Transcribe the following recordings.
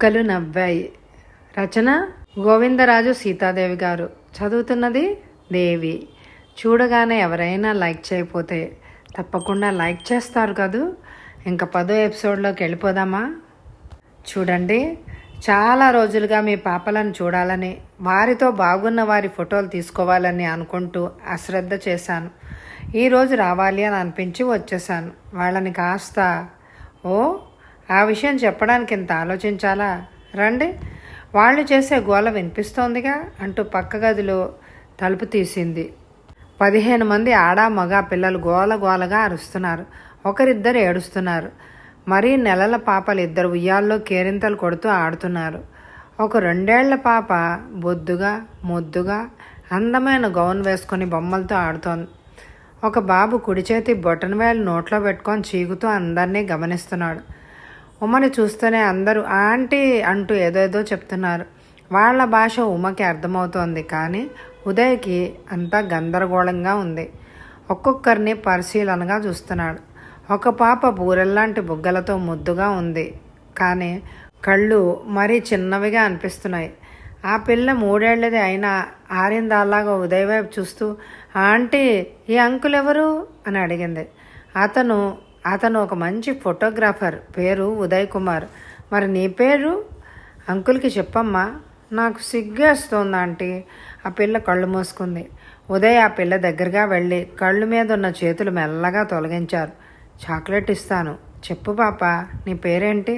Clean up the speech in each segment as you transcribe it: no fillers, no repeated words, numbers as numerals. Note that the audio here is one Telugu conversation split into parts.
చుక్కలు నవ్వాయి. రచన గోవిందరాజు సీతాదేవి గారు. చదువుతున్నది దేవి. చూడగానే ఎవరైనా లైక్ చేయకపోతే తప్పకుండా లైక్ చేస్తారు కదూ. ఇంకా 10వ ఎపిసోడ్లోకి వెళ్ళిపోదామా? చూడండి, చాలా రోజులుగా మీ పాపలను చూడాలని, వారితో బాగున్న వారి ఫోటోలు తీసుకోవాలని అనుకుంటూ అశ్రద్ధ చేశాను. ఈరోజు రావాలి అని అనిపించి వచ్చేసాను. వాళ్ళని కాస్త ఆ విషయం చెప్పడానికి ఇంత ఆలోచించాలా? రండి, వాళ్ళు చేసే గోల వినిపిస్తోందిగా అంటూ పక్క గదిలో తలుపు తీసింది. 15 మంది ఆడ మగ పిల్లలు గోలగా అరుస్తున్నారు. ఒకరిద్దరు ఏడుస్తున్నారు. మరీ నెలల పాపలు 2 ఉయ్యాల్లో కేరింతలు కొడుతూ ఆడుతున్నారు. ఒక 2 ఏళ్ల పాప బొద్దుగా ముద్దుగా అందమైన గౌన్ వేసుకొని బొమ్మలతో ఆడుతోంది. ఒక బాబు కుడి చేతి బొటనవేలు నోట్లో పెట్టుకొని చీగుతూ అందరినీ గమనిస్తున్నాడు. ఉమని చూస్తూనే అందరూ ఆంటీ అంటూ ఏదేదో చెప్తున్నారు. వాళ్ళ భాష ఉమకి అర్థమవుతోంది, కానీ ఉదయ్కి అంతా గందరగోళంగా ఉంది. ఒక్కొక్కరిని పరిశీలనగా చూస్తున్నాడు. ఒక పాప బూరెల్లాంటి బుగ్గలతో ముద్దుగా ఉంది, కానీ కళ్ళు మరీ చిన్నవిగా అనిపిస్తున్నాయి. ఆ పిల్ల 3 ఏళ్లది అయినా ఆరిందాలాగా ఉదయ్ వైపు చూస్తూ, ఆంటీ, ఈ అంకుల్ ఎవరు అని అడిగింది. అతను ఒక మంచి ఫోటోగ్రాఫర్, పేరు ఉదయ్ కుమార్. మరి నీ పేరు? అంకుల్కి చెప్పమ్మా. నాకు సిగ్గేస్తోంది ఆంటీ. ఆ పిల్ల కళ్ళు మూసుకుంది. ఉదయ్ ఆ పిల్ల దగ్గరగా వెళ్ళి కళ్ళు మీద ఉన్న చేతులు మెల్లగా తొలగించారు. చాక్లెట్ ఇస్తాను, చెప్పు పాప, నీ పేరేంటి?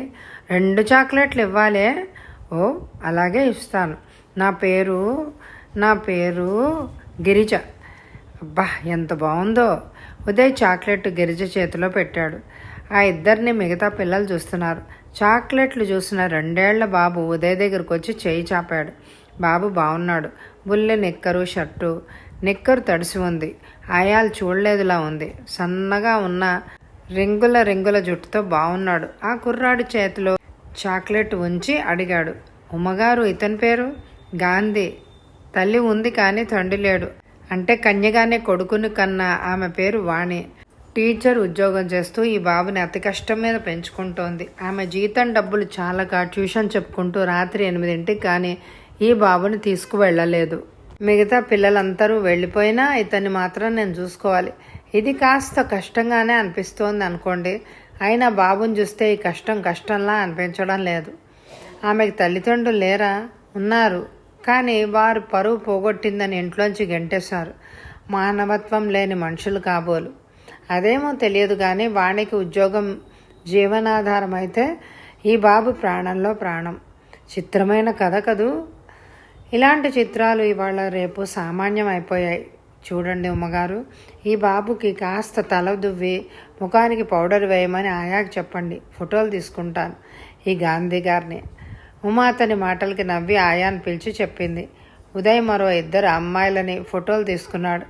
2 చాక్లెట్లు ఇవ్వాలే? ఓ, అలాగే ఇస్తాను. నా పేరు గిరిజ. అబ్బా, ఎంత బాగుందో. ఉదయ్ చాక్లెట్ గిరిజ చేతిలో పెట్టాడు. ఆ ఇద్దరిని మిగతా పిల్లలు చూస్తున్నారు. చాక్లెట్లు చూసిన 2 ఏళ్ల బాబు ఉదయ్ దగ్గరకు వచ్చి చేయి చాపాడు. బాబు బాగున్నాడు. బుల్లె నిక్కరు, షర్టు. నిక్కరు తడిసి ఉంది. ఆయాలు చూడలేదులా ఉంది. సన్నగా ఉన్న రింగుల జుట్టుతో బాగున్నాడు. ఆ కుర్రాడి చేతిలో చాక్లెట్ ఉంచి అడిగాడు, ఉమ్మగారు, ఇతని పేరు? గాంధీ. తల్లి ఉంది కానీ తండ్రి లేడు. అంటే కన్యగానే కొడుకుని కన్నా ఆమె పేరు వాణి. టీచర్ ఉద్యోగం చేస్తూ ఈ బాబుని అతి కష్టం మీద పెంచుకుంటోంది. ఆమె జీతం డబ్బులు చాలక ట్యూషన్ చెప్పుకుంటూ రాత్రి 8ంటికి కానీ ఈ బాబుని తీసుకువెళ్ళలేదు. మిగతా పిల్లలందరూ వెళ్ళిపోయినా ఇతన్ని మాత్రం నేను చూసుకోవాలి. ఇది కాస్త కష్టంగానే అనిపిస్తోంది అనుకోండి. అయినా బాబుని చూస్తే ఈ కష్టంలా అనిపించడం లేదు. ఆమెకి తల్లిదండ్రులు లేరా? ఉన్నారు, కానీ వారు పరువు పోగొట్టిందని ఇంట్లోంచి గెంటేశారు. మానవత్వం లేని మనుషులు కాబోలు. అదేమో తెలియదు, కానీ వాణికి ఉద్యోగం జీవనాధారం అయితే ఈ బాబు ప్రాణంలో ప్రాణం. చిత్రమైన కథ కదూ. ఇలాంటి చిత్రాలు ఇవాళ రేపు సామాన్యం అయిపోయాయి. చూడండి ఉమ్మగారు, ఈ బాబుకి కాస్త తల దువ్వి ముఖానికి పౌడర్ వేయమని ఆయాకి చెప్పండి. ఫోటోలు తీసుకుంటాను. ఈ గాంధీ గారిని. ఉమా అతని మాటలకి నవ్వి ఆయాని పిలిచి చెప్పింది. ఉదయ్ మరో 2 అమ్మాయిలని ఫోటోలు తీసుకున్నాడు.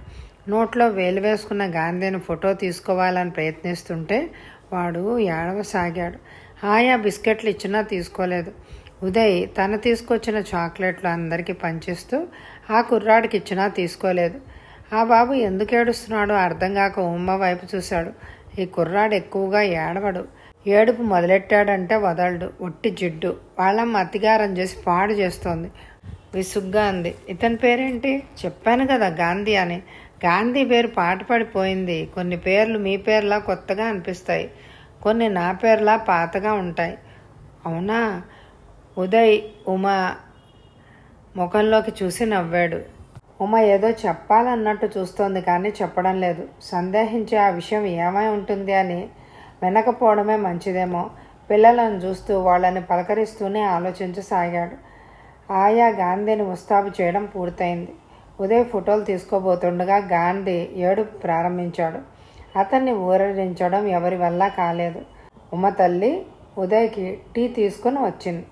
నోట్లో వేలు వేసుకున్న గాంధీని ఫోటో తీసుకోవాలని ప్రయత్నిస్తుంటే వాడు ఏడవసాగాడు. ఆయా బిస్కెట్లు ఇచ్చినా తీసుకోలేదు. ఉదయ్ తన తీసుకొచ్చిన చాక్లెట్లు అందరికీ పంచిస్తూ ఆ కుర్రాడికి ఇచ్చినా తీసుకోలేదు. ఆ బాబు ఎందుకు ఏడుస్తున్నాడో అర్థం కాక ఉమ్మ వైపు చూశాడు. ఈ కుర్రాడు ఎక్కువగా ఏడవడు. ఏడుపు మొదలెట్టాడంటే వదలడు. ఒట్టి జిడ్డు. వాళ్ళమ్మ అతిగారం చేసి పాడు చేస్తోంది. విసుగ్గా అంది. ఇతని పేరేంటి? చెప్పాను కదా, గాంధీ అని. గాంధీ పేరు పాట పడిపోయింది. కొన్ని పేర్లు మీ పేర్లా కొత్తగా అనిపిస్తాయి, కొన్ని నా పేర్లా పాతగా ఉంటాయి. అవునా? ఉదయ్ ఉమ ముఖంలోకి చూసి నవ్వాడు. ఉమ ఏదో చెప్పాలన్నట్టు చూస్తోంది, కానీ చెప్పడం లేదు. సందేహించి ఆ విషయం ఏమై ఉంటుంది అని వినకపోవడమే మంచిదేమో. పిల్లలను చూస్తూ వాళ్ళని పలకరిస్తూనే ఆలోచించసాగాడు. ఆయా గాంధీని ముస్తాబు చేయడం పూర్తయింది. ఉదయ్ ఫోటోలు తీసుకోబోతుండగా గాంధీ ఏడుపు ప్రారంభించాడు. అతన్ని ఊరడించడం ఎవరి వల్ల కాలేదు. ఉమ తల్లి ఉదయ్కి టీ తీసుకుని వచ్చింది.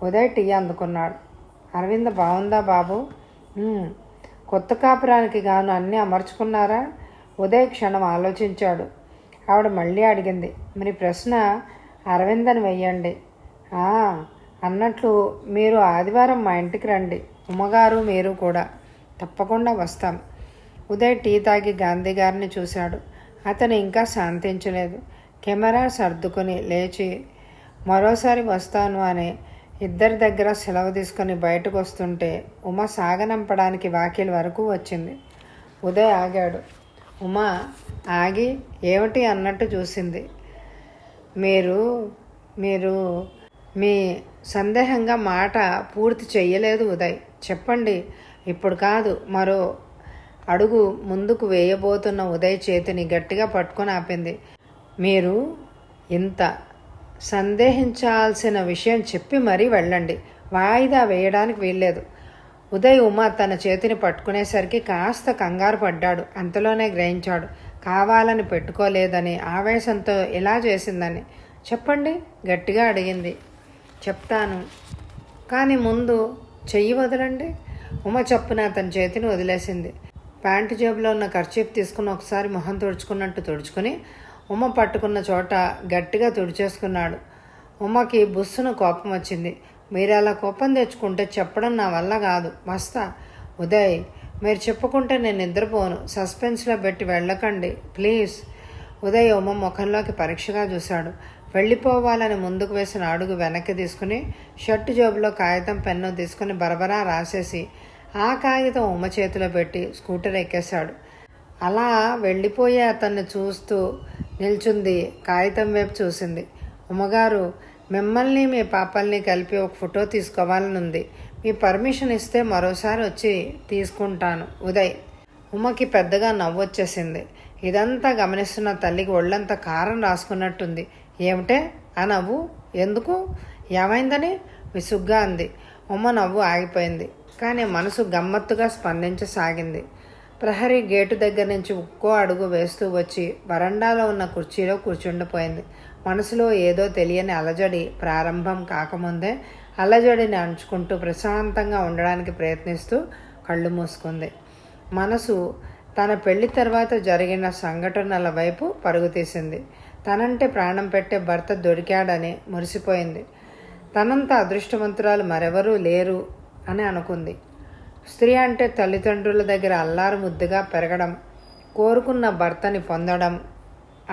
ఉదయ్ టీ అందుకున్నాడు. అరవింద బాగుందా బాబు? కొత్త కాపురానికి గాను అన్నీ అమర్చుకున్నారా? ఉదయ్ క్షణం ఆలోచించాడు. ఆవిడ మళ్ళీ అడిగింది, మరి ప్రశ్న అరవిందని వెయ్యండి. అన్నట్లు మీరు ఆదివారం మా ఇంటికి రండి. ఉమ్మగారు మీరు కూడా. తప్పకుండా వస్తాం. ఉదయ్ టీ తాగి గాంధీ గారిని చూశాడు. అతను ఇంకా శాంతించలేదు. కెమెరా సర్దుకుని లేచి మరోసారి వస్తాను అని ఇద్దరి దగ్గర సెలవు తీసుకొని బయటకు వస్తుంటే ఉమ సాగనంపడానికి వాకిలి వరకు వచ్చింది. ఉదయ్ ఆగాడు. ఉమ ఆగి ఏమిటి అన్నట్టు చూసింది. మీరు మీరు మీ సందేహంగా మాట పూర్తి చెయ్యలేదు ఉదయ్. చెప్పండి. ఇప్పుడు కాదు. మరో అడుగు ముందుకు వేయబోతున్న ఉదయ్ చేతిని గట్టిగా పట్టుకొని ఆపింది. మీరు ఇంత సందేహించాల్సిన విషయం చెప్పి మరీ వెళ్ళండి. వాయిదా వేయడానికి వీల్లేదు. ఉదయ్ ఉమ తన చేతిని పట్టుకునేసరికి కాస్త కంగారు పడ్డాడు. అంతలోనే గ్రహించాడు కావాలని పెట్టుకోలేదని, ఆవేశంతో ఇలా చేసిందని. చెప్పండి గట్టిగా అడిగింది. చెప్తాను, కానీ ముందు చెయ్యి వదలండి. ఉమ చప్పున తన చేతిని వదిలేసింది. ప్యాంటు జేబులో ఉన్న కర్చీఫ్ తీసుకుని ఒకసారి మొహం తుడుచుకున్నట్టు తుడుచుకుని ఉమ పట్టుకున్న చోట గట్టిగా తుడిచేసుకున్నాడు. ఉమకి బుస్సున కోపం వచ్చింది. మీరు అలా కోపం తెచ్చుకుంటే చెప్పడం నా వల్ల కాదు. వస్తా. ఉదయ్, మీరు చెప్పుకుంటే నేను నిద్రపోను. సస్పెన్స్లో పెట్టి వెళ్ళకండి ప్లీజ్. ఉదయ్ ఉమ ముఖంలోకి పరీక్షగా చూశాడు. వెళ్ళిపోవాలని ముందుకు వేసిన అడుగు వెనక్కి తీసుకుని షర్టు జేబులో కాగితం పెన్ను తీసుకుని బరబరా రాసేసి ఆ కాగితం ఉమ చేతిలో పెట్టి స్కూటర్ ఎక్కేశాడు. అలా వెళ్ళిపోయే అతన్ని చూస్తూ నిల్చుంది. కాగితం వైపు చూసింది. ఉమ్మగారు, మిమ్మల్ని మీ పాపల్ని కలిపి ఒక ఫోటో తీసుకోవాలని ఉంది. మీ పర్మిషన్ ఇస్తే మరోసారి వచ్చి తీసుకుంటాను. ఉదయ్. ఉమ్మకి పెద్దగా నవ్వొచ్చేసింది. ఇదంతా గమనిస్తున్న తల్లికి ఒళ్ళంతా కారం రాసుకున్నట్టుంది. ఏమిటే ఆ నవ్వు? ఎందుకు? ఏమైందని విసుగ్గా అంది. ఉమ్మ నవ్వు ఆగిపోయింది. కానీ మనసు గమ్మత్తుగా స్పందించసాగింది. ప్రహరీ గేటు దగ్గర నుంచి ఒక్కో అడుగు వేస్తూ వచ్చి వరండాలో ఉన్న కుర్చీలో కూర్చుండిపోయింది. మనసులో ఏదో తెలియని అలజడి ప్రారంభం కాకముందే అలజడిని అంచుకుంటూ ప్రశాంతంగా ఉండడానికి ప్రయత్నిస్తూ కళ్ళు మూసుకుంది. మనసు తన పెళ్లి తర్వాత జరిగిన సంఘటనల వైపు పరుగు తీసింది. తనంటే ప్రాణం పెట్టే భర్త దొరికాడని మురిసిపోయింది. తనంత అదృష్టవంతురాలు మరెవరూ లేరు అని అనుకుంది. స్త్రీ అంటే తల్లిదండ్రుల దగ్గర అల్లారు ముద్దుగా పెరగడం, కోరుకున్న భర్తని పొందడం,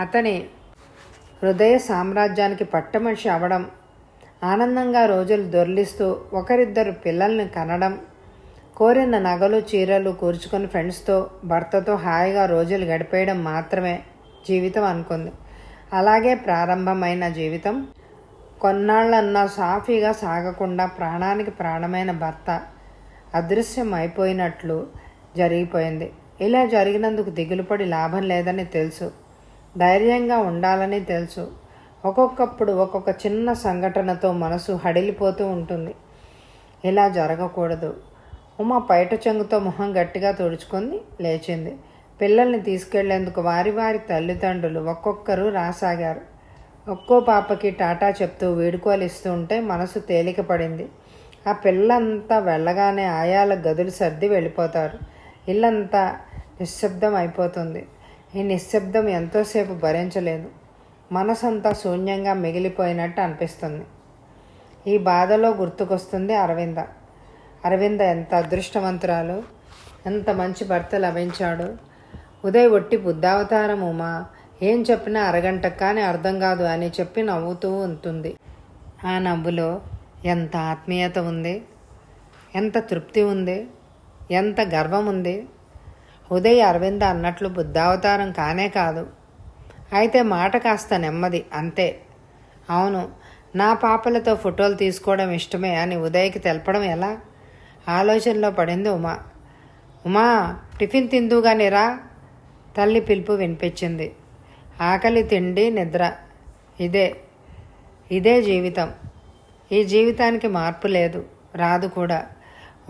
అతని హృదయ సామ్రాజ్యానికి పట్టమనిషి అవడం, ఆనందంగా రోజులు దొర్లిస్తూ ఒకరిద్దరు పిల్లల్ని కనడం, కోరిన నగలు చీరలు కూర్చుకొని ఫ్రెండ్స్తో భర్తతో హాయిగా రోజులు గడిపేయడం మాత్రమే జీవితం అనుకుంది. అలాగే ప్రారంభమైన జీవితం కొన్నాళ్ళన్నా సాఫీగా సాగకుండా ప్రాణానికి ప్రాణమైన భర్త అదృశ్యం అయిపోయినట్లు జరిగిపోయింది. ఇలా జరిగినందుకు దిగులుపడి లాభం లేదని తెలుసు. ధైర్యంగా ఉండాలని తెలుసు. ఒక్కొక్కప్పుడు ఒక్కొక్క చిన్న సంఘటనతో మనసు హడిలిపోతూ ఉంటుంది. ఇలా జరగకూడదు. ఉమ పైట చెంగుతో మొహం గట్టిగా తుడుచుకొని లేచింది. పిల్లల్ని తీసుకెళ్లేందుకు వారి వారి తల్లిదండ్రులు ఒక్కొక్కరు రాసాగారు. ఒక్కో పాపకి టాటా చెప్తూ వీడుకోలు ఇస్తూ ఉంటే మనసు తేలిక పడింది. ఆ పిల్లంతా వెళ్ళగానే ఆయాల గదులు సర్ది వెళ్ళిపోతారు. ఇల్లంతా నిశ్శబ్దం అయిపోతుంది. ఈ నిశ్శబ్దం ఎంతోసేపు భరించలేదు. మనసంతా శూన్యంగా మిగిలిపోయినట్టు అనిపిస్తుంది. ఈ బాధలో గుర్తుకొస్తుంది అరవింద. అరవింద ఎంత అదృష్టవంతురాలు, ఎంత మంచి భర్త లభించాడు. ఉదయ్ ఒట్టి బుద్ధావతారం ఉమా, ఏం చెప్పినా అరగంటకు కానీ అర్థం కాదు అని చెప్పి నవ్వుతూ ఉంటుంది. ఆ నవ్వులో ఎంత ఆత్మీయత ఉంది, ఎంత తృప్తి ఉంది, ఎంత గర్వం ఉంది. ఉదయ్ అరవింద అన్నట్లు బుద్ధావతారం కానే కాదు. అయితే మాట కాస్త నెమ్మది అంతే. అవును, నా పాపలతో ఫోటోలు తీసుకోవడం ఇష్టమే అని ఉదయ్కి తెలపడం ఎలా? ఆలోచనలో పడింది ఉమా. ఉమా, టిఫిన్ తిందుగాని రా. తల్లి పిలుపు వినిపించింది. ఆకలి, తిండి, నిద్ర, ఇదే జీవితం. ఈ జీవితానికి మార్పు లేదు, రాదు కూడా.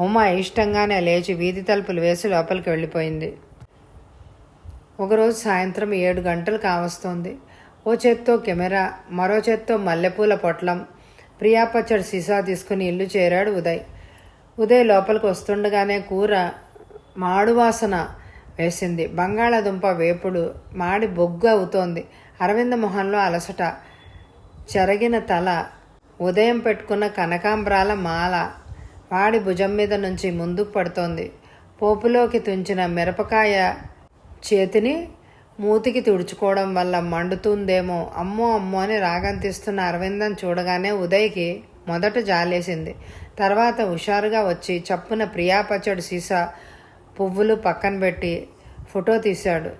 ఉమా ఇష్టంగానే లేచి వీధి తలుపులు వేసి లోపలికి వెళ్ళిపోయింది. ఒకరోజు సాయంత్రం 7 గంటలు కావస్తోంది. ఓ చేత్తో కెమెరా, మరో చేత్తో మల్లెపూల పొట్లం, ప్రియా పచ్చడి సీసా తీసుకుని ఇల్లు చేరాడు ఉదయ్. ఉదయ్ లోపలికి వస్తుండగానే కూర మాడువాసన వేసింది. బంగాళాదుంప వేపుడు మాడి బొగ్గు అవుతోంది. అరవింద మొహంలో అలసట, చెరగిన తల, ఉదయం పెట్టుకున్న కనకాంబరాల మాల వాడి భుజం మీద నుంచి ముందుకు పడుతోంది. పోపులోకి తుంచిన మిరపకాయ చేతిని మూతికి తుడుచుకోవడం వల్ల మండుతుందేమో, అమ్మో అమ్మో అని రాగం తీస్తున్న అరవిందం చూడగానే ఉదయ్కి మొదట జాలేసింది. తర్వాత హుషారుగా వచ్చి చప్పున ప్రియా పచ్చడి సీసా పువ్వులు పక్కన పెట్టి ఫోటో తీశాడు.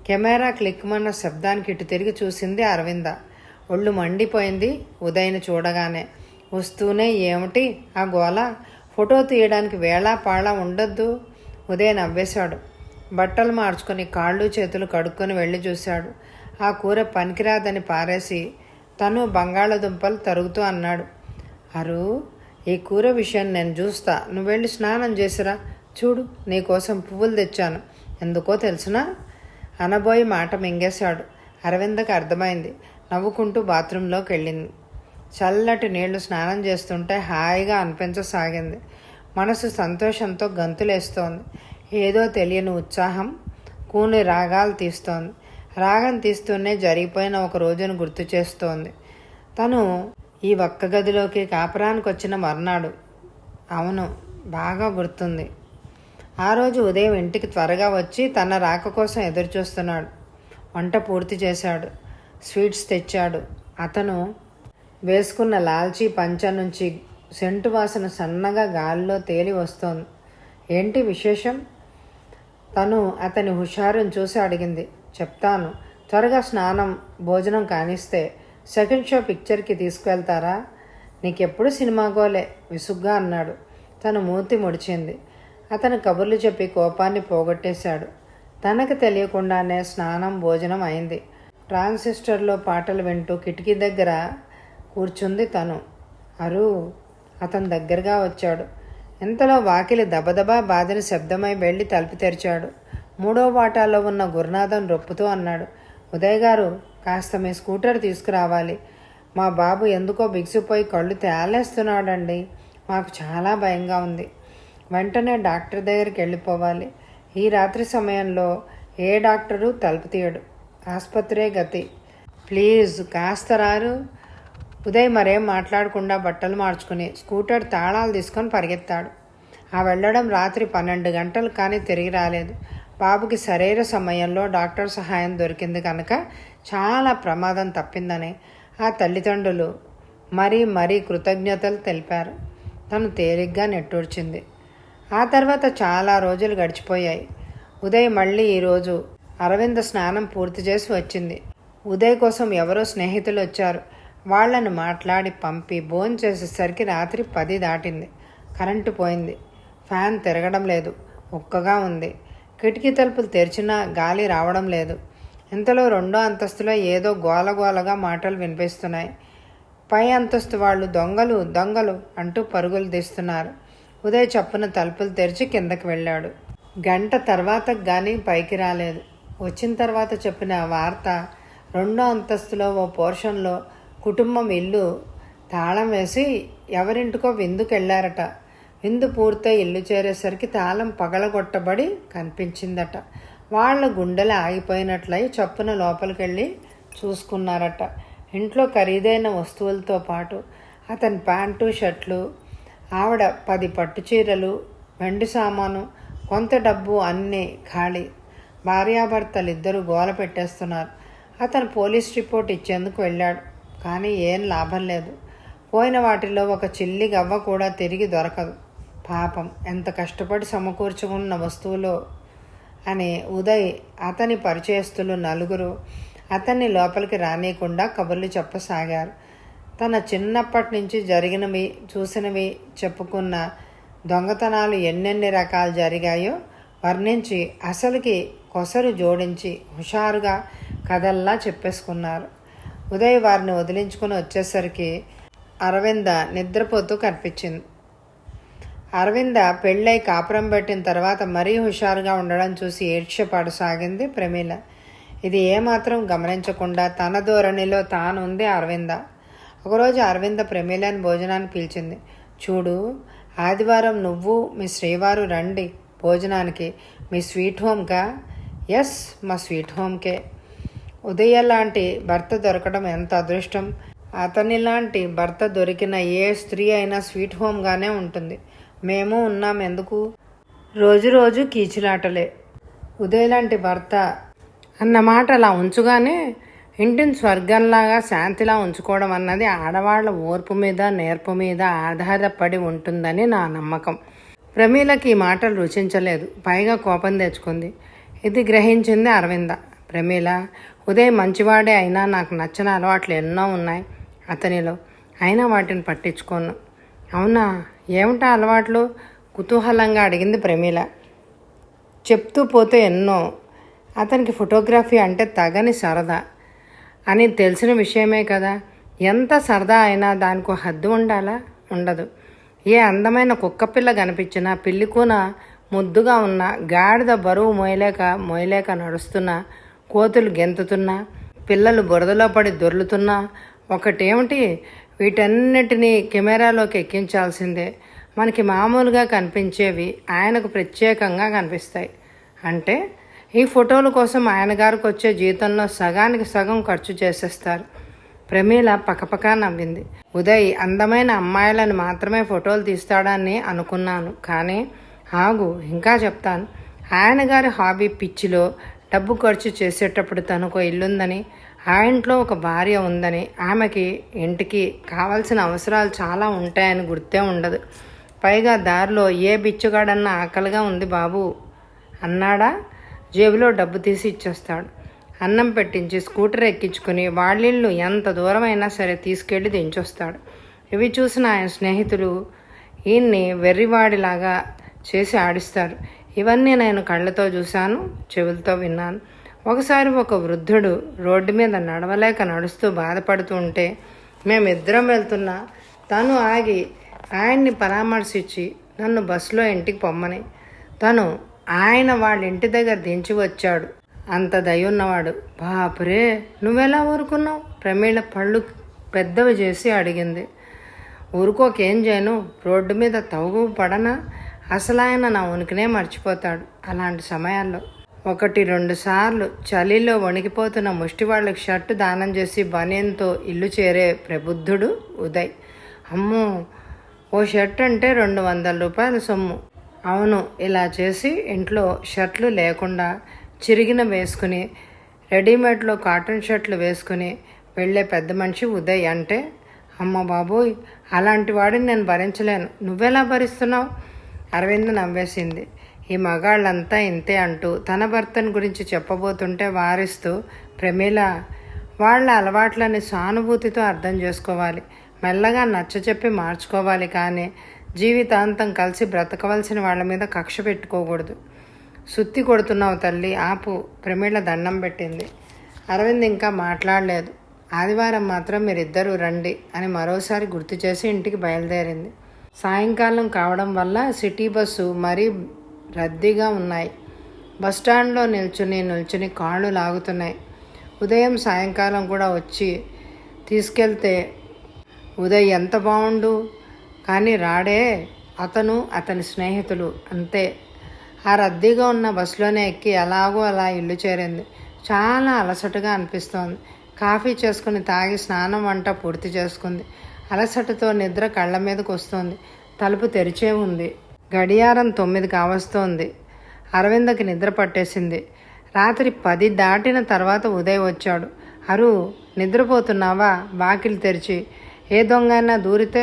కెమెరా క్లిక్మన్న శబ్దానికి ఇటు తిరిగి చూసింది అరవింద. ఒళ్ళు మండిపోయింది ఉదయ్ని చూడగానే. వస్తూనే ఏమిటి ఆ గోల, ఫోటో తీయడానికి వేళా పాళా ఉండొద్దు. ఉదయ్ నవ్వేశాడు. బట్టలు మార్చుకొని కాళ్ళు చేతులు కడుక్కొని వెళ్ళి చూశాడు. ఆ కూర పనికిరాదని పారేసి తను బంగాళదుంపలు తరుగుతూ అన్నాడు. అరు, ఈ కూర విషయం నేను చూస్తా, నువ్వు వెళ్ళి స్నానం చేసిరా. చూడు, నీకోసం పువ్వులు తెచ్చాను, ఎందుకో తెలుసునా? అనబోయి మాట మింగేశాడు. అరవిందకు అర్థమైంది. నవ్వుకుంటూ బాత్రూంలోకి వెళ్ళింది. చల్లటి నీళ్లు స్నానం చేస్తుంటే హాయిగా అనిపించసాగింది. మనసు సంతోషంతో గంతులేస్తోంది. ఏదో తెలియని ఉత్సాహం కూని రాగాలు తీస్తోంది. రాగం తీస్తూనే జరిగిపోయిన ఒక రోజును గుర్తు చేస్తోంది. తను ఈ ఒక్క గదిలోకి కాపురానికి వచ్చిన మర్నాడు. అవును, బాగా గుర్తుంది. ఆ రోజు ఉదయం ఇంటికి త్వరగా వచ్చి తన రాక కోసం ఎదురుచూస్తున్నాడు. వంట పూర్తి చేశాడు. స్వీట్స్ తెచ్చాడు. అతను వేసుకున్న లాల్చీ పంచ నుంచి సెంటు వాసన సన్నగా గాలిలో తేలి వస్తోంది. ఏంటి విశేషం? తను అతని హుషారుని చూసి అడిగింది. చెప్తాను, త్వరగా స్నానం భోజనం కానిస్తే సెకండ్ షో పిక్చర్కి తీసుకువెళ్తారా? నీకెప్పుడు సినిమాగోలే విసుగ్గా అన్నాడు. తను మూతి ముడిచింది. అతను కబుర్లు చెప్పి కోపాన్ని పోగొట్టేశాడు. తనకు తెలియకుండానే స్నానం భోజనం అయింది. ట్రాన్సిస్టర్లో పాటలు వింటూ కిటికీ దగ్గర కూర్చుంది తను. అరు, అతను దగ్గరగా వచ్చాడు. ఇంతలో వాకిలి దబదబా బాదిన శబ్దమై వెళ్ళి తలుపు తెరిచాడు. 3వ వాటాలో ఉన్న గురునాథం రొప్పుతూ అన్నాడు. ఉదయ్ గారు, కాస్త మీ స్కూటర్ తీసుకురావాలి. మా బాబు ఎందుకో బిగిసిపోయి కళ్ళు తేలేస్తున్నాడండి. మాకు చాలా భయంగా ఉంది. వెంటనే డాక్టర్ దగ్గరికి వెళ్ళిపోవాలి. ఈ రాత్రి సమయంలో ఏ డాక్టరు తలుపు తీయడు. ఆసుపత్రే గతి. ప్లీజ్ కాస్త రారు. ఉదయ్ మరేం మాట్లాడకుండా బట్టలు మార్చుకుని స్కూటర్ తాళాలు తీసుకొని పరిగెత్తాడు. ఆ వెళ్ళడం రాత్రి 12 గంటలు కానీ తిరిగి రాలేదు. బాబుకి సరైన సమయంలో డాక్టర్ సహాయం దొరికింది కనుక చాలా ప్రమాదం తప్పిందని ఆ తల్లిదండ్రులు మరీ కృతజ్ఞతలు తెలిపారు. తను తేలిగ్గా నెట్టూర్చింది. ఆ తర్వాత చాలా రోజులు గడిచిపోయాయి. ఉదయ్ మళ్ళీ ఈరోజు అరవింద స్నానం పూర్తి చేసి వచ్చింది. ఉదయ్ కోసం ఎవరో స్నేహితులు వచ్చారు. వాళ్లను మాట్లాడి పంపి భోంచేసేసరికి రాత్రి 10 దాటింది. కరెంటు పోయింది. ఫ్యాన్ తిరగడం లేదు. ఉక్కగా ఉంది. కిటికీ తలుపులు తెరిచినా గాలి రావడం లేదు. ఇంతలో 2వ అంతస్తులో ఏదో గోలగోలగా మాటలు వినిపిస్తున్నాయి. పై అంతస్తు వాళ్ళు దొంగలు దొంగలు అంటూ పరుగులు తీస్తున్నారు. ఉదయ్ చప్పున తలుపులు తెరిచి కిందకి వెళ్ళాడు. గంట తర్వాత కానీ పైకి రాలేదు. వచ్చిన తర్వాత చెప్పిన వార్త 2వ అంతస్తులో ఓ పోర్షన్లో కుటుంబం ఇల్లు తాళం వేసి ఎవరింటికో విందుకు వెళ్ళారట. విందు పూర్తయి ఇల్లు చేరేసరికి తాళం పగలగొట్టబడి కనిపించిందట. వాళ్ళ గుండెలు ఆగిపోయినట్లయి చప్పున లోపలికెళ్ళి చూసుకున్నారట. ఇంట్లో ఖరీదైన వస్తువులతో పాటు అతని ప్యాంటు షర్ట్లు, ఆవిడ 10 పట్టు చీరలు, వెండి సామాను, కొంత డబ్బు అన్నీ ఖాళీ. భార్యాభర్తలిద్దరూ గోల పెట్టేస్తున్నారు. అతను పోలీస్ రిపోర్ట్ ఇచ్చేందుకు వెళ్ళాడు. కానీ ఏం లాభం లేదు. పోయిన వాటిలో ఒక చిల్లి గవ్వ కూడా తిరిగి దొరకదు. పాపం, ఎంత కష్టపడి సమకూర్చుకున్న వస్తువులో అని ఉదయ్ అతని పరిచయస్తులు నలుగురు అతన్ని లోపలికి రానియకుండా కబుర్లు చెప్పసాగారు. తన చిన్నప్పటి నుంచి జరిగినవి చూసినవి చెప్పుకున్న దొంగతనాలు ఎన్నెన్ని రకాలు జరిగాయో వర్ణించి అసలుకి కొసరు జోడించి హుషారుగా కథల్లా చెప్పేసుకున్నారు. ఉదయ్ వారిని వదిలించుకుని వచ్చేసరికి అరవింద నిద్రపోతూ కనిపించింది. అరవింద పెళ్ళై కాపురం పెట్టిన తర్వాత మరీ హుషారుగా ఉండడం చూసి ఈర్ష్యపడసాగింది ప్రమీల. ఇది ఏమాత్రం గమనించకుండా తన ధోరణిలో తానుంది అరవింద. ఒకరోజు అరవింద ప్రమీలని భోజనాన్ని పిలిచింది. చూడు, ఆదివారం నువ్వు మీ శ్రీవారు రండి భోజనానికి. మీ స్వీట్ హోమ్కా? ఎస్, మా స్వీట్ హోమ్కే. ఉదయ లాంటి భర్త దొరకడం ఎంత అదృష్టం. అతనిలాంటి భర్త దొరికిన ఏ స్త్రీ అయినా స్వీట్ హోమ్గానే ఉంటుంది. మేము ఉన్నాం ఎందుకు? రోజు కీచులాటలే. ఉదయ్ లాంటి భర్త అన్న మాట అలా ఉంచుగానే ఇంటిని స్వర్గంలాగా శాంతిలా ఉంచుకోవడం అన్నది ఆడవాళ్ళ ఓర్పు మీద నేర్పు మీద ఆధారపడి ఉంటుందని నా నమ్మకం. ప్రమీలకి ఈ మాటలు రుచించలేదు, పైగా కోపం తెచ్చుకుంది. ఇది గ్రహించింది అరవింద. ప్రమీల, ఉదయ్ మంచివాడే అయినా నాకు నచ్చని అలవాట్లు ఎన్నో ఉన్నాయి అతనిలో, అయినా వాటిని పట్టించుకోను. అవునా, ఏమిటా అలవాట్లు? కుతూహలంగా అడిగింది ప్రమీల. చెప్తూ పోతే ఎన్నో. అతనికి ఫోటోగ్రఫీ అంటే తగని సరదా అని తెలిసిన విషయమే కదా. ఎంత సరదా అయినా దానికో హద్దు ఉండాలా? ఉండదు. ఏ అందమైన కుక్కపిల్ల కనిపించినా, పిల్లికూన ముద్దుగా ఉన్న, గాడిద బరువు మోయలేక నడుస్తున్నా, కోతులు గెంతుతున్నా, పిల్లలు బురదలో పడి దొర్లుతున్నా ఒకటేమిటి, వీటన్నిటినీ కెమెరాలోకి ఎక్కించాల్సిందే. మనకి మామూలుగా కనిపించేవి ఆయనకు ప్రత్యేకంగా కనిపిస్తాయి. అంటే ఈ ఫోటోల కోసం ఆయన గారికి వచ్చే జీతంలో సగానికి సగం ఖర్చు చేసేస్తారు. ప్రమీల పకపకా నవ్వింది. ఉదయ్ అందమైన అమ్మాయిలను మాత్రమే ఫోటోలు తీస్తాడని అనుకున్నాను, కానీ ఆగు, ఇంకా చెప్తాను. ఆయన గారి హాబీ పిచ్చిలో డబ్బు ఖర్చు చేసేటప్పుడు తనకు ఇల్లుందని, ఆ ఇంట్లో ఒక భార్య ఉందని, ఆమెకి ఇంటికి కావాల్సిన అవసరాలు చాలా ఉంటాయని గుర్తే ఉండదు. పైగా దారిలో ఏ బిచ్చుగాడన్నా ఆకలిగా ఉంది బాబు అన్నాడా, జేబులో డబ్బు తీసి ఇచ్చేస్తాడు. అన్నం పెట్టించి స్కూటర్ ఎక్కించుకుని వాళ్ళిళ్ళు ఎంత దూరమైనా సరే తీసుకెళ్ళి దించొస్తాడు. ఇవి చూసిన ఆయన స్నేహితులు ఈయన్ని వెర్రివాడిలాగా చేసి ఆడిస్తారు. ఇవన్నీ నేను కళ్ళతో చూశాను, చెవులతో విన్నాను. ఒకసారి ఒక వృద్ధుడు రోడ్డు మీద నడవలేక నడుస్తూ బాధపడుతూ ఉంటే మేమిద్దరం వెళ్తున్నా తను ఆగి ఆయన్ని పరామర్శించి నన్ను బస్సులో ఇంటికి పొమ్మని, తను ఆయన వాళ్ళ ఇంటి దగ్గర దించి వచ్చాడు. అంత దయున్నవాడు. బాపురే, నువ్వెలా ఊరుకున్నావు? ప్రమీళ పళ్ళు పెద్దవి చేసి అడిగింది. ఊరుకోకేం చేయను, రోడ్డు మీద తవ్వు పడనా? అసలు ఆయన నా ఉనికినే మర్చిపోతాడు అలాంటి సమయాల్లో. 1-2 సార్లు చలిలో వణికిపోతున్న ముష్టి వాళ్ళకి షర్టు దానం చేసి బనీన్తో ఇల్లు చేరే ప్రబుద్ధుడు ఉదయ్. అమ్మో, ఓ షర్ట్ అంటే 200 రూపాయల సొమ్ము. అవును, ఇలా చేసి ఇంట్లో షర్ట్లు లేకుండా చిరిగిన వేసుకుని రెడీమేడ్లో కాటన్ షర్ట్లు వేసుకుని వెళ్ళే పెద్ద మనిషి ఉదయ్. అంటే అమ్మ బాబోయ్, అలాంటి వాడిని నేను భరించలేను. నువ్వెలా భరిస్తున్నావు? అరవింద్ నవ్వేసింది. ఈ మగాళ్ళంతా ఇంతే అంటూ తన భర్తను గురించి చెప్పబోతుంటే వారిస్తూ, ప్రమీల, వాళ్ళ అలవాట్లని సానుభూతితో అర్థం చేసుకోవాలి, మెల్లగా నచ్చచెప్పి మార్చుకోవాలి, కానీ జీవితాంతం కలిసి బ్రతకవలసిన వాళ్ళ మీద కక్ష పెట్టుకోకూడదు. సుత్తి కొడుతున్నావు తల్లి, ఆపు. ప్రమీల దండం పెట్టింది. అరవింద్ ఇంకా మాట్లాడలేదు. ఆదివారం మాత్రం మీరిద్దరూ రండి అని మరోసారి గుర్తు చేసి ఇంటికి బయలుదేరింది. సాయంకాలం కావడం వల్ల సిటీ బస్సు మరీ రద్దీగా ఉన్నాయి. బస్టాండ్లో నిల్చుని కాళ్ళు లాగుతున్నాయి. ఉదయం సాయంకాలం కూడా వచ్చి తీసుకెళ్తే ఉదయ్ ఎంత బాగుండు, కానీ రాడే. అతను అతని స్నేహితులు అంతే. ఆ రద్దీగా ఉన్న బస్సులోనే ఎక్కి ఎలాగో అలా ఇల్లు చేరింది. చాలా అలసటగా అనిపిస్తోంది. కాఫీ చేసుకుని తాగి స్నానం వంట పూర్తి చేసుకుంది. అలసటతో నిద్ర కళ్ళ మీదకు వస్తోంది. తలుపు తెరిచే ఉంది. గడియారం 9 కావస్తోంది. అరవిందకి నిద్ర పట్టేసింది. రాత్రి 10 దాటిన తర్వాత ఉదయ్ వచ్చాడు. అరు, నిద్రపోతున్నావా? వాకిలి తెరిచి ఏ దొంగైనా దూరితే?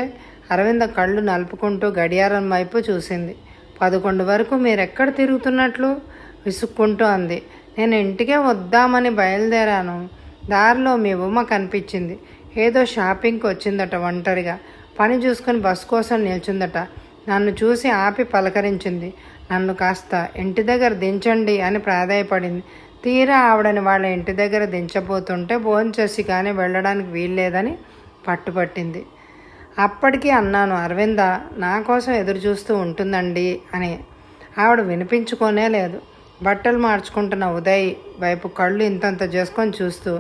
అరవింద కళ్ళు నలుపుకుంటూ గడియారం వైపు చూసింది. 11 వరకు మీరెక్కడ తిరుగుతున్నట్లు విసుక్కుంటూ అంది. నేను ఇంటికే వద్దామని బయలుదేరాను. దారిలో మీ ఉమ్మ కనిపించింది. ఏదో షాపింగ్కి వచ్చిందట ఒంటరిగా. పని చూసుకొని బస్ కోసం నిల్చుందట. నన్ను చూసి ఆపి పలకరించింది. నన్ను కాస్త ఇంటి దగ్గర దించండి అని ప్రాధాయపడింది. తీరా ఆవిడని వాళ్ళ ఇంటి దగ్గర దించబోతుంటే భోంచేసి కానీ వెళ్ళడానికి వీల్లేదని పట్టుపట్టింది. అప్పటికీ అన్నాను, అరవింద నా కోసం ఎదురు చూస్తూ ఉంటుందండి అని. ఆవిడ వినిపించుకోనే లేదు. బట్టలు మార్చుకుంటున్న ఉదయ్ వైపు కళ్ళు ఇంతంత చేసుకొని చూస్తూ,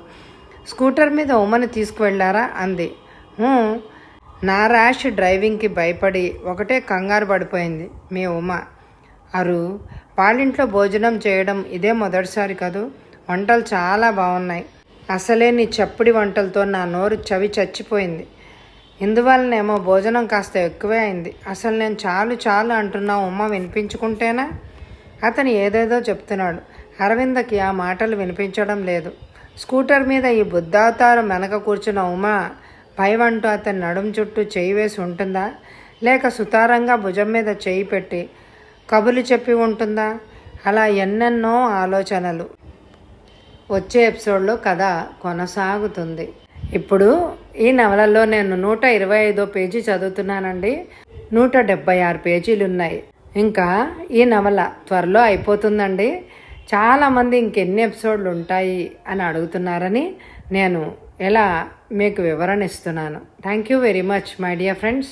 స్కూటర్ మీద ఉమ్మని తీసుకువెళ్ళారా అంది. నా ర్యాష్ డ్రైవింగ్కి భయపడి ఒకటే కంగారు పడిపోయింది మీ ఉమ. అరు, వాళ్ళింట్లో భోజనం చేయడం ఇదే మొదటిసారి కదూ. వంటలు చాలా బాగున్నాయి. అసలే నీ చప్పుడి వంటలతో నా నోరు చవి చచ్చిపోయింది. ఇందువల్లనేమో భోజనం కాస్త ఎక్కువే అయింది. అసలు నేను చాలు చాలు అంటున్నా ఉమ్మ వినిపించుకుంటేనా? అతను ఏదేదో చెప్తున్నాడు. అరవిందకి ఆ మాటలు వినిపించడం లేదు. స్కూటర్ మీద ఈ బుద్ధావతారం వెనక కూర్చున్న ఉమా పైవంటూ అతని నడుం చుట్టూ చేయి వేసి ఉంటుందా, లేక సుతారంగా భుజం మీద చేయి పెట్టి కబుర్లు చెప్పి ఉంటుందా? అలా ఎన్నెన్నో ఆలోచనలు. వచ్చే ఎపిసోడ్లో కథ కొనసాగుతుంది. ఇప్పుడు ఈ నవలలో నేను 125వ పేజీ చదువుతున్నానండి. 176 పేజీలు ఉన్నాయి. ఇంకా ఈ నవల త్వరలో అయిపోతుందండి. చాలామంది ఇంకెన్ని ఎపిసోడ్లు ఉంటాయి అని అడుగుతున్నారని నేను ఇలా మీకు వివరణ ఇస్తున్నాను. Thank you very much my dear friends.